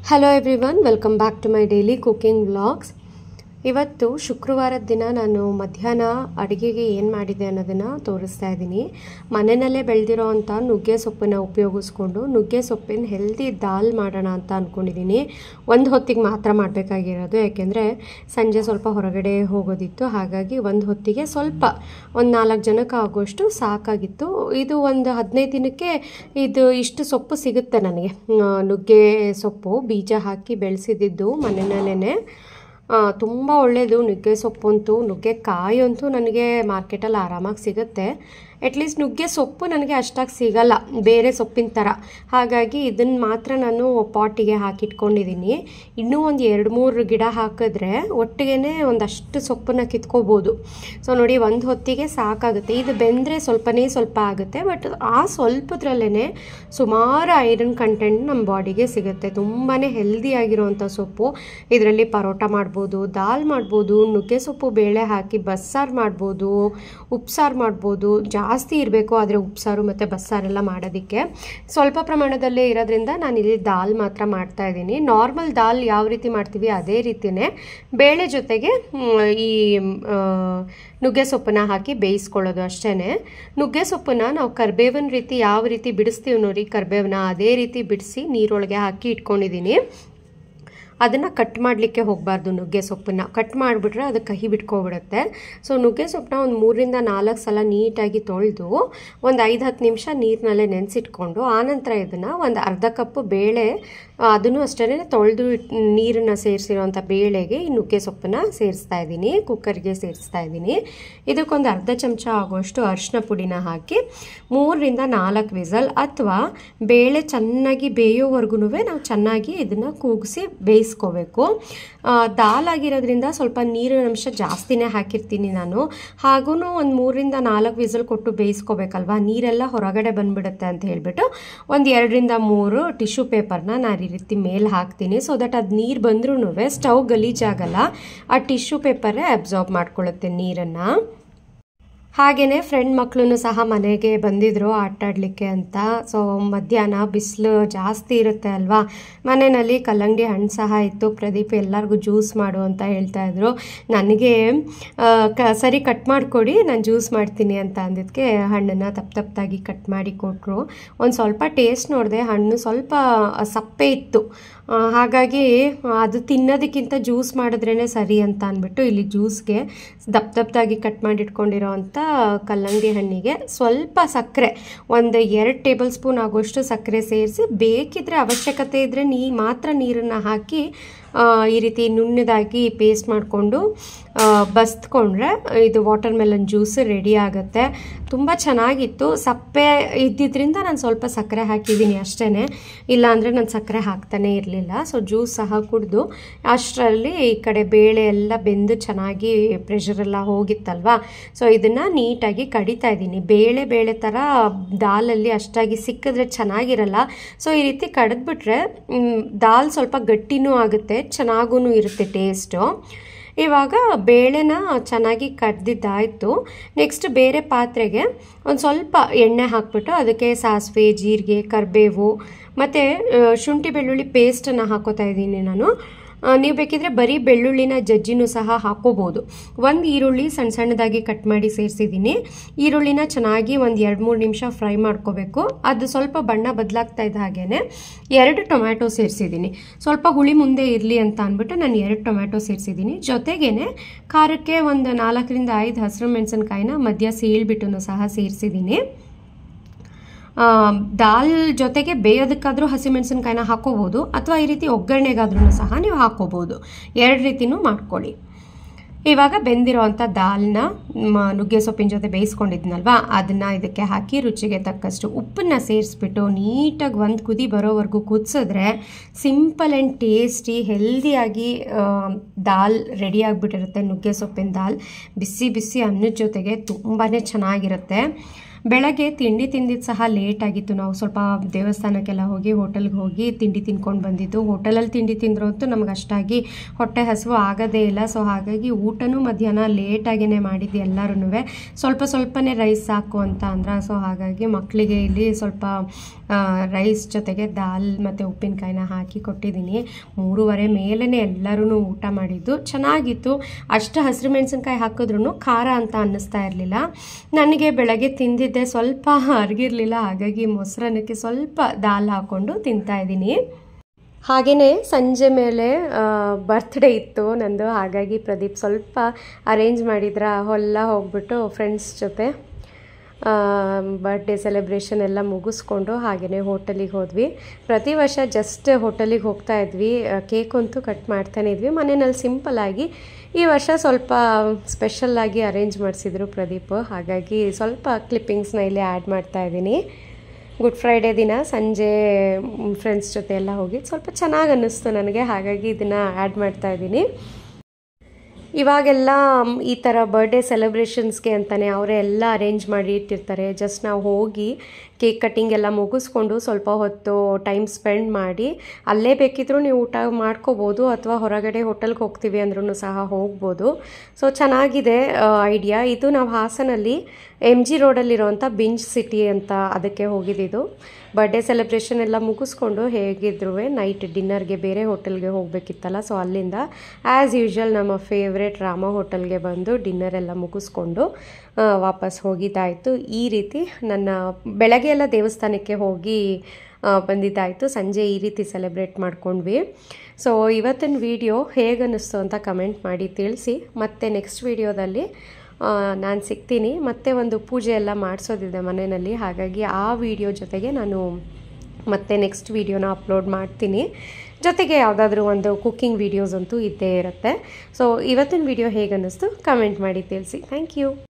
Hello everyone, welcome back to my daily cooking vlogs. ಇವತ್ತು ಶುಕ್ರವಾರದ ದಿನ ನಾನು ಮಧ್ಯಾಹ್ನ ಅಡುಗೆಗೆ ಏನು ಮಾಡಿದೆ ಅನ್ನೋದನ್ನು ತೋರಿಸ್ತಾ ಇದ್ದೀನಿ. ಮನೆಯಲ್ಲೇ ಬೆಳೆದಿರೋ ಅಂಥ ನುಗ್ಗೆ ಸೊಪ್ಪನ್ನು ಉಪಯೋಗಿಸ್ಕೊಂಡು ನುಗ್ಗೆ ಸೊಪ್ಪಿನ ಹೆಲ್ದಿ ದಾಲ್ ಮಾಡೋಣ ಅಂತ ಅಂದ್ಕೊಂಡಿದ್ದೀನಿ. ಒಂದು ಹೊತ್ತಿಗೆ ಮಾತ್ರ ಮಾಡಬೇಕಾಗಿರೋದು, ಯಾಕೆಂದರೆ ಸಂಜೆ ಸ್ವಲ್ಪ ಹೊರಗಡೆ ಹೋಗೋದಿತ್ತು. ಹಾಗಾಗಿ ಒಂದು ಹೊತ್ತಿಗೆ ಸ್ವಲ್ಪ ಒಂದು 4 ಜನಕ್ಕೆ ಆಗೋಷ್ಟು ಸಾಕಾಗಿತ್ತು. ಇದು ಒಂದು 15 ದಿನಕ್ಕೆ ಇಷ್ಟು ಸೊಪ್ಪು ಸಿಗುತ್ತೆ ನನಗೆ. ನುಗ್ಗೆ ಸೊಪ್ಪು ಬೀಜ ಹಾಕಿ ಬೆಳೆಸಿದ್ದು ಮನೆಯಲ್ಲೇ. ತುಂಬ ಒಳ್ಳೆಯದು ನುಗ್ಗೆ ಸೊಪ್ಪಂತೂ. ನುಗ್ಗೆ ಕಾಯಂತೂ ನನಗೆ ಮಾರ್ಕೆಟಲ್ಲಿ ಆರಾಮಾಗಿ ಸಿಗುತ್ತೆ. ಅಟ್ಲೀಸ್ಟ್ ನುಗ್ಗೆ ಸೊಪ್ಪು ನನಗೆ ಅಷ್ಟಾಗಿ ಸಿಗಲ್ಲ ಬೇರೆ ಸೊಪ್ಪಿನ ಥರ. ಹಾಗಾಗಿ ಇದನ್ನು ಮಾತ್ರ ನಾನು ಪಾಟಿಗೆ ಹಾಕಿಟ್ಕೊಂಡಿದ್ದೀನಿ. ಇನ್ನೂ ಒಂದು 2-3 ಗಿಡ ಹಾಕಿದ್ರೆ ಒಟ್ಟಿಗೆ ಒಂದಷ್ಟು ಸೊಪ್ಪನ್ನು ಕಿತ್ಕೋಬೋದು. ಸೊ ನೋಡಿ, ಒಂದು ಹೊತ್ತಿಗೆ ಸಾಕಾಗುತ್ತೆ. ಇದು ಬೆಂದರೆ ಸ್ವಲ್ಪನೇ ಸ್ವಲ್ಪ ಆಗುತ್ತೆ, ಬಟ್ ಆ ಸ್ವಲ್ಪದ್ರಲ್ಲೇ ಸುಮಾರು ಐರನ್ ಕಂಟೆಂಟ್ ನಮ್ಮ ಬಾಡಿಗೆ ಸಿಗುತ್ತೆ. ತುಂಬಾ ಹೆಲ್ದಿಯಾಗಿರೋವಂಥ ಸೊಪ್ಪು. ಇದರಲ್ಲಿ ಪರೋಟ ಮಾಡ್ಬೋದು, ದಾಲ್ ಮಾಡ್ಬೋದು, ನುಗ್ಗೆ ಸೊಪ್ಪು ಬೇಳೆ ಹಾಕಿ ಬಸ್ಸಾರು ಮಾಡ್ಬೋದು, ಉಪ್ಸಾರು ಮಾಡ್ಬೋದು. ಜಾಸ್ತಿ ಇರಬೇಕು ಆದರೆ ಉಪ್ಸಾರು ಮತ್ತು ಬಸ್ಸಾರೆಲ್ಲ ಮಾಡೋದಕ್ಕೆ. ಸ್ವಲ್ಪ ಪ್ರಮಾಣದಲ್ಲೇ ಇರೋದ್ರಿಂದ ನಾನಿಲ್ಲಿ ದಾಲ್ ಮಾತ್ರ ಮಾಡ್ತಾ ಇದ್ದೀನಿ. ನಾರ್ಮಲ್ ದಾಲ್ ಯಾವ ರೀತಿ ಮಾಡ್ತೀವಿ ಅದೇ ರೀತಿಯೇ ಬೇಳೆ ಜೊತೆಗೆ ಈ ನುಗ್ಗೆ ಸೊಪ್ಪನ್ನ ಹಾಕಿ ಬೇಯಿಸ್ಕೊಳ್ಳೋದು ಅಷ್ಟೇ. ನುಗ್ಗೆ ಸೊಪ್ಪನ್ನ ನಾವು ಕರ್ಬೇವಿನ ರೀತಿ ಯಾವ ರೀತಿ ಬಿಡಿಸ್ತೀವಿ ನೋಡಿ, ಕರ್ಬೇವನ್ನ ಅದೇ ರೀತಿ ಬಿಡಿಸಿ ನೀರೊಳಗೆ ಹಾಕಿ ಇಟ್ಕೊಂಡಿದ್ದೀನಿ. ಅದನ್ನು ಕಟ್ ಮಾಡಲಿಕ್ಕೆ ಹೋಗಬಾರ್ದು. ನುಗ್ಗೆ ಸೊಪ್ಪನ್ನು ಕಟ್ ಮಾಡಿಬಿಟ್ರೆ ಅದು ಕಹಿ ಬಿಟ್ಕೊಬಿಡುತ್ತೆ. ಸೊ ನುಗ್ಗೆ ಸೊಪ್ಪನ್ನ ಒಂದು 3-4 ಸಲ ನೀಟಾಗಿ ತೊಳೆದು ಒಂದು 5-10 ನಿಮಿಷ ನೀರಿನಲ್ಲೇ ನೆನೆಸಿಟ್ಕೊಂಡು ಆನಂತರ ಇದನ್ನು ಒಂದು ಅರ್ಧ ಕಪ್ ಬೇಳೆ, ಅದನ್ನು ಅಷ್ಟೇ ತೊಳೆದು ನೀರನ್ನು ಸೇರಿಸಿರೋವಂಥ ಬೇಳೆಗೆ ಈ ನುಗ್ಗೆ ಸೊಪ್ಪನ್ನು ಸೇರಿಸ್ತಾ ಇದ್ದೀನಿ. ಕುಕ್ಕರ್ಗೆ ಸೇರಿಸ್ತಾ ಇದ್ದೀನಿ. ಇದಕ್ಕೊಂದು ಅರ್ಧ ಚಮಚ ಆಗುವಷ್ಟು ಅರಿಶಿನ ಪುಡಿನ ಹಾಕಿ 3-4 ವಿಸಲ್ ಅಥವಾ ಬೇಳೆ ಚೆನ್ನಾಗಿ ಬೇಯೋವರೆಗೂ ನಾವು ಚೆನ್ನಾಗಿ ಇದನ್ನು ಕೂಗಿಸಿ ಬೇಯಿಸ್ಕೋಬೇಕು. ದಾಲ್ ಆಗಿರೋದ್ರಿಂದ ಸ್ವಲ್ಪ ನೀರಿನ ಅಂಶ ಜಾಸ್ತಿನೇ ಹಾಕಿರ್ತೀನಿ ನಾನು. ಹಾಗೂ ಒಂದು 3-4 ವಿಸಲ್ ಕೊಟ್ಟು ಬೇಯಿಸ್ಕೋಬೇಕಲ್ವಾ, ನೀರೆಲ್ಲ ಹೊರಗಡೆ ಬಂದುಬಿಡುತ್ತೆ ಅಂತ ಹೇಳಿಬಿಟ್ಟು ಒಂದು 2-3 ಟಿಶ್ಯೂ ಪೇಪರ್ನ ನಾನು ಈ ರೀತಿ ಮೇಲೆ ಹಾಕ್ತೀನಿ. ಸೊ ದಟ್ ಅದು ನೀರು ಬಂದ್ರೂ ಸ್ಟವ್ ಗಲೀಜಾಗಲ್ಲ, ಆ ಟಿಶ್ಯೂ ಪೇಪರೇ ಅಬ್ಸಾರ್ಬ್ ಮಾಡ್ಕೊಳ್ಳುತ್ತೆ ನೀರನ್ನು. ಹಾಗೆಯೇ ಫ್ರೆಂಡ್ ಮಕ್ಕಳು ಸಹ ಮನೆಗೆ ಬಂದಿದ್ದರು ಆಟಾಡಲಿಕ್ಕೆ ಅಂತ. ಸೊ ಮಧ್ಯಾಹ್ನ ಬಿಸಿಲು ಜಾಸ್ತಿ ಇರುತ್ತೆ ಅಲ್ವಾ, ಮನೆಯಲ್ಲಿ ಕಲ್ಲಂಗಡಿ ಹಣ್ಣು ಸಹ ಇತ್ತು. ಪ್ರದೀಪ್ ಎಲ್ಲರಿಗೂ ಜ್ಯೂಸ್ ಮಾಡು ಅಂತ ಹೇಳ್ತಾಯಿದ್ರು. ನನಗೆ ಸರಿ ಕಟ್ ಮಾಡಿಕೊಡಿ, ನಾನು ಜ್ಯೂಸ್ ಮಾಡ್ತೀನಿ ಅಂತ ಅಂದಿದ್ದಕ್ಕೆ ಹಣ್ಣನ್ನು ತಪ್ಪದಾಗಿ ಕಟ್ ಮಾಡಿ ಕೊಟ್ಟರು. ಒಂದು ಸ್ವಲ್ಪ ಟೇಸ್ಟ್ ನೋಡಿದೆ, ಹಣ್ಣು ಸ್ವಲ್ಪ ಸಪ್ಪೆ ಇತ್ತು. ಹಾಗಾಗಿ ಅದು ತಿನ್ನೋದಕ್ಕಿಂತ ಜ್ಯೂಸ್ ಮಾಡಿದ್ರೇ ಸರಿ ಅಂತ ಅಂದ್ಬಿಟ್ಟು ಇಲ್ಲಿ ಜ್ಯೂಸ್ಗೆ ದಪ್ಪದಾಗಿ ಕಟ್ ಮಾಡಿಟ್ಕೊಂಡಿರೋ ಅಂಥ ಕಲ್ಲಂಗಡಿ ಹಣ್ಣಿಗೆ ಸ್ವಲ್ಪ ಸಕ್ಕರೆ, ಒಂದು 2 ಟೇಬಲ್ ಸ್ಪೂನ್ ಆಗೋಷ್ಟು ಸಕ್ಕರೆ ಸೇರಿಸಿ, ಬೇಕಿದ್ರೆ ಅವಶ್ಯಕತೆ ಇದ್ದರೆ ಮಾತ್ರ ನೀರನ್ನು ಹಾಕಿ ಈ ರೀತಿ ನುಣ್ಣದಾಗಿ ಪೇಸ್ಟ್ ಮಾಡಿಕೊಂಡು ಬಸ್ಕೊಂಡ್ರೆ ಇದು ವಾಟರ್ ಮೆಲನ್ ಜ್ಯೂಸ್ ರೆಡಿ ಆಗುತ್ತೆ. ತುಂಬ ಚೆನ್ನಾಗಿತ್ತು. ಸಪ್ಪೆ ಇದ್ದಿದ್ದರಿಂದ ನಾನು ಸ್ವಲ್ಪ ಸಕ್ಕರೆ ಹಾಕಿದ್ದೀನಿ ಅಷ್ಟೇ, ಇಲ್ಲಾಂದರೆ ನಾನು ಸಕ್ಕರೆ ಹಾಕ್ತಾನೇ ಇರಲಿಲ್ಲ. ಸೊ ಜ್ಯೂಸ್ ಸಹ ಕುಡಿದು ಅಷ್ಟರಲ್ಲಿ ಈ ಕಡೆ ಬೇಳೆ ಎಲ್ಲ ಬೆಂದು ಚೆನ್ನಾಗಿ ಪ್ರೆಷರೆಲ್ಲ ಹೋಗಿತ್ತಲ್ವ. ಸೊ ಇದನ್ನು ನೀಟಾಗಿ ಕಡಿತಾ ಇದ್ದೀನಿ. ಬೇಳೆ ಥರ ದಾಲಲ್ಲಿ ಅಷ್ಟಾಗಿ ಸಿಕ್ಕಿದ್ರೆ ಚೆನ್ನಾಗಿರಲ್ಲ. ಸೊ ಈ ರೀತಿ ಕಡಿದ್ಬಿಟ್ರೆ ದಾಲ್ ಸ್ವಲ್ಪ ಗಟ್ಟಿನೂ ಆಗುತ್ತೆ, ಚೆನ್ನಾಗೂ ಇರುತ್ತೆ ಟೇಸ್ಟು. ಇವಾಗ ಬೇಳೆನ ಚೆನ್ನಾಗಿ ಕಡ್ದಿದ್ದಾಯಿತು. ನೆಕ್ಸ್ಟ್ ಬೇರೆ ಪಾತ್ರೆಗೆ ಒಂದು ಸ್ವಲ್ಪ ಎಣ್ಣೆ ಹಾಕ್ಬಿಟ್ಟು ಅದಕ್ಕೆ ಸಾಸಿವೆ, ಜೀರಿಗೆ, ಕರಿಬೇವು ಮತ್ತು ಶುಂಠಿ ಬೆಳ್ಳುಳ್ಳಿ ಪೇಸ್ಟನ್ನು ಹಾಕೋತಾ ಇದ್ದೀನಿ ನಾನು. ನೀವು ಬೇಕಿದ್ರೆ ಬರೀ ಬೆಳ್ಳುಳ್ಳಿನ ಜಜ್ಜಿನೂ ಸಹ ಹಾಕೋಬೋದು. ಒಂದು ಈರುಳ್ಳಿ ಸಣ್ಣದಾಗಿ ಕಟ್ ಮಾಡಿ ಸೇರಿಸಿದ್ದೀನಿ. ಈರುಳ್ಳಿನ ಚೆನ್ನಾಗಿ ಒಂದು 2-3 ನಿಮಿಷ ಫ್ರೈ ಮಾಡ್ಕೋಬೇಕು. ಅದು ಸ್ವಲ್ಪ ಬಣ್ಣ ಬದಲಾಗ್ತಾ ಇದ್ದ ಹಾಗೇ 2 ಟೊಮ್ಯಾಟೊ ಸೇರಿಸಿದ್ದೀನಿ. ಸ್ವಲ್ಪ ಹುಳಿ ಮುಂದೆ ಇರಲಿ ಅಂತ ಅಂದ್ಬಿಟ್ಟು ನಾನು 2 ಟೊಮ್ಯಾಟೊ ಸೇರಿಸಿದ್ದೀನಿ. ಜೊತೆಗೇ ಖಾರಕ್ಕೆ ಒಂದು 4-5 ಹಸಿರು ಮೆಣಸಿನ್ಕಾಯಿನ ಮಧ್ಯ ಸೀಳ್ಬಿಟ್ಟು ಸಹ ಸೇರಿಸಿದ್ದೀನಿ. ದಾಲ್ ಜೊತೆಗೆ ಬೇಯೋದಕ್ಕಾದರೂ ಹಸಿಮೆಣಸಿನ್ಕಾಯಿನ ಹಾಕೋಬೋದು, ಅಥವಾ ಈ ರೀತಿ ಒಗ್ಗರಣೆಗಾದ್ರೂ ಸಹ ನೀವು ಹಾಕೋಬೋದು. 2 ರೀತಿಯೂ ಮಾಡ್ಕೊಳ್ಳಿ. ಇವಾಗ ಬೆಂದಿರೋ ಅಂಥ ದಾಲ್ನ ನುಗ್ಗೆ ಸೊಪ್ಪಿನ ಜೊತೆ ಬೇಯಿಸ್ಕೊಂಡಿದ್ನಲ್ವ, ಅದನ್ನು ಇದಕ್ಕೆ ಹಾಕಿ ರುಚಿಗೆ ತಕ್ಕಷ್ಟು ಉಪ್ಪನ್ನು ಸೇರಿಸ್ಬಿಟ್ಟು ನೀಟಾಗಿ ಒಂದು ಕುದಿ ಬರೋವರೆಗೂ ಕುದಿಸಿದ್ರೆ ಸಿಂಪಲ್ ಆ್ಯಂಡ್ ಟೇಸ್ಟಿ ಹೆಲ್ದಿಯಾಗಿ ದಾಲ್ ರೆಡಿ ಆಗಿಬಿಟ್ಟಿರುತ್ತೆ. ನುಗ್ಗೆ ಸೊಪ್ಪಿನ ದಾಲ್ ಬಿಸಿ ಬಿಸಿ ಅನ್ನದ ಜೊತೆಗೆ ತುಂಬಾ ಚೆನ್ನಾಗಿರುತ್ತೆ. ಬೆಳಗ್ಗೆ ತಿಂಡಿ ತಿಂದಿದ್ದು ಸಹ ಲೇಟ್ ಆಗಿತ್ತು. ನಾವು ಸ್ವಲ್ಪ ದೇವಸ್ಥಾನಕ್ಕೆಲ್ಲ ಹೋಗಿ ಹೋಟೆಲ್ಗೆ ಹೋಗಿ ತಿಂಡಿ ತಿನ್ಕೊಂಡು ಬಂದಿದ್ದು. ಹೋಟೆಲಲ್ಲಿ ತಿಂಡಿ ತಿಂದರೂ ಅಂತೂ ನಮ್ಗೆ ಅಷ್ಟಾಗಿ ಹೊಟ್ಟೆ ಹಸಿವು ಆಗೋದೇ ಇಲ್ಲ. ಸೊ ಹಾಗಾಗಿ ಊಟನೂ ಮಧ್ಯಾಹ್ನ ಲೇಟಾಗೇ ಮಾಡಿದ್ದು ಎಲ್ಲರೂ. ಸ್ವಲ್ಪನೇ ರೈಸ್ ಸಾಕು ಅಂತ ಅಂದ್ರೆ. ಸೊ ಹಾಗಾಗಿ ಮಕ್ಕಳಿಗೆ ಇಲ್ಲಿ ಸ್ವಲ್ಪ ರೈಸ್ ಜೊತೆಗೆ ದಾಲ್ ಮತ್ತು ಉಪ್ಪಿನಕಾಯಿನ ಹಾಕಿ ಕೊಟ್ಟಿದ್ದೀನಿ. 3:30 ಮೇಲೇ ಎಲ್ಲರೂ ಊಟ ಮಾಡಿದ್ದು. ಚೆನ್ನಾಗಿತ್ತು. ಅಷ್ಟು ಹಸಿರು ಮೆಣಸಿನ್ಕಾಯಿ ಹಾಕಿದ್ರೂ ಖಾರ ಅಂತ ಅನ್ನಿಸ್ತಾ ಇರಲಿಲ್ಲ. ನನಗೆ ಬೆಳಗ್ಗೆ ತಿಂದಿದ್ದೆ ಸ್ವಲ್ಪ ಅರಗಿರಲಿಲ್ಲ, ಹಾಗಾಗಿ ಮೊಸರನ್ನಕ್ಕೆ ಸ್ವಲ್ಪ ದಾಲ್ ಹಾಕ್ಕೊಂಡು ತಿಂತಾಯಿದ್ದೀನಿ. ಹಾಗೆಯೇ ಸಂಜೆ ಮೇಲೆ ಬರ್ತ್ಡೇ ಇತ್ತು ನಂದು, ಹಾಗಾಗಿ ಪ್ರದೀಪ್ ಸ್ವಲ್ಪ ಅರೇಂಜ್ ಮಾಡಿದ್ರ ಹೊಲ್ಲ ಹೋಗ್ಬಿಟ್ಟು ಫ್ರೆಂಡ್ಸ್ ಜೊತೆ ಬರ್ಡೇ ಸೆಲೆಬ್ರೇಷನ್ ಎಲ್ಲ ಮುಗಿಸ್ಕೊಂಡು ಹಾಗೆಯೇ ಹೋಟೆಲಿಗೆ ಹೋದ್ವಿ. ಪ್ರತಿ ವರ್ಷ ಜಸ್ಟ್ ಹೋಟೆಲಿಗೆ ಹೋಗ್ತಾ ಇದ್ವಿ, ಕೇಕ್ ಅಂತೂ ಕಟ್ ಮಾಡ್ತಾನೆ ಇದ್ವಿ ಮನೆಯಲ್ಲಿ ಸಿಂಪಲ್ಲಾಗಿ. ಈ ವರ್ಷ ಸ್ವಲ್ಪ ಸ್ಪೆಷಲ್ಲಾಗಿ ಅರೇಂಜ್ ಮಾಡಿಸಿದ್ರು ಪ್ರದೀಪ್, ಹಾಗಾಗಿ ಸ್ವಲ್ಪ ಕ್ಲಿಪ್ಪಿಂಗ್ಸ್ನ ಇಲ್ಲಿ ಆ್ಯಡ್ ಮಾಡ್ತಾಯಿದ್ದೀನಿ. ಗುಡ್ ಫ್ರೈಡೇ ದಿನ ಸಂಜೆ ಫ್ರೆಂಡ್ಸ್ ಜೊತೆ ಎಲ್ಲ ಹೋಗಿ ಸ್ವಲ್ಪ ಚೆನ್ನಾಗಿ ಅನ್ನಿಸ್ತು ನನಗೆ, ಹಾಗಾಗಿ ಇದನ್ನು ಆ್ಯಡ್ ಮಾಡ್ತಾಯಿದ್ದೀನಿ. ಇವಾಗೆಲ್ಲ ಈ ಥರ ಬರ್ಡೇ ಸೆಲೆಬ್ರೇಷನ್ಸ್ಗೆ ಅಂತಲೇ ಅವರೇ ಎಲ್ಲ ಅರೇಂಜ್ ಮಾಡಿ ಇಟ್ಟಿರ್ತಾರೆ. ಜಸ್ಟ್ ನಾವು ಹೋಗಿ ಕೇಕ್ ಕಟ್ಟಿಂಗ್ ಎಲ್ಲ ಮುಗಿಸ್ಕೊಂಡು ಸ್ವಲ್ಪ ಹೊತ್ತು ಟೈಮ್ ಸ್ಪೆಂಡ್ ಮಾಡಿ ಅಲ್ಲೇ ಬೇಕಿದ್ರೂ ನೀವು ಊಟ ಮಾಡ್ಕೋಬೋದು, ಅಥವಾ ಹೊರಗಡೆ ಹೋಟೆಲ್ಗೆ ಹೋಗ್ತೀವಿ ಅಂದ್ರೂ ಸಹ ಹೋಗ್ಬೋದು. ಸೊ ಚೆನ್ನಾಗಿದೆ ಐಡಿಯಾ ಇದು. ನಾವು ಹಾಸನಲ್ಲಿ MG ರೋಡಲ್ಲಿರೋವಂಥ ಬಿಂಜ್ ಸಿಟಿ ಅಂತ ಅದಕ್ಕೆ ಹೋಗಿದ್ದು. ಬರ್ಡೇ ಸೆಲೆಬ್ರೇಷನ್ ಎಲ್ಲ ಮುಗಿಸ್ಕೊಂಡು ಹೇಗಿದ್ರೂ ನೈಟ್ ಡಿನ್ನರ್ಗೆ ಬೇರೆ ಹೋಟೆಲ್ಗೆ ಹೋಗಬೇಕಿತ್ತಲ್ಲ, ಸೊ ಅಲ್ಲಿಂದ ಆ್ಯಸ್ ಯೂಶ್ವಲ್ ನಮ್ಮ ಫೇವ್ರೇಟ್ ರಾಮ ಹೋಟೆಲ್ಗೆ ಬಂದು ಡಿನ್ನರ್ ಎಲ್ಲ ಮುಗಿಸ್ಕೊಂಡು ವಾಪಸ್ ಹೋಗಿದ್ದಾಯಿತು. ಈ ರೀತಿ ನನ್ನ ಬೆಳಗ್ಗೆ ಎಲ್ಲ ದೇವಸ್ಥಾನಕ್ಕೆ ಹೋಗಿ ಬಂದಿದ್ದಾಯಿತು, ಸಂಜೆ ಈ ರೀತಿ ಸೆಲೆಬ್ರೇಟ್ ಮಾಡ್ಕೊಂಡ್ವಿ. ಸೊ ಇವತ್ತಿನ ವಿಡಿಯೋ ಹೇಗನ್ನಿಸ್ತು ಅಂತ ಕಮೆಂಟ್ ಮಾಡಿ ತಿಳಿಸಿ. ಮತ್ತು ನೆಕ್ಸ್ಟ್ ವಿಡಿಯೋದಲ್ಲಿ ನಾನು ಸಿಗ್ತೀನಿ. ಮತ್ತೆ ಒಂದು ಪೂಜೆ ಎಲ್ಲ ಮಾಡಿಸೋದಿದೆ ಮನೆಯಲ್ಲಿ, ಹಾಗಾಗಿ ಆ ವಿಡಿಯೋ ಜೊತೆಗೆ ನಾನು ಮತ್ತೆ ನೆಕ್ಸ್ಟ್ ವಿಡಿಯೋನ ಅಪ್ಲೋಡ್ ಮಾಡ್ತೀನಿ. ಜೊತೆಗೆ ಯಾವುದಾದ್ರೂ ಒಂದು ಕುಕ್ಕಿಂಗ್ ವೀಡಿಯೋಸ್ ಅಂತೂ ಇದ್ದೇ ಇರುತ್ತೆ. ಸೊ ಇವತ್ತಿನ ವಿಡಿಯೋ ಹೇಗನ್ನಿಸ್ತು ಕಮೆಂಟ್ ಮಾಡಿ ತಿಳಿಸಿ. Thank you.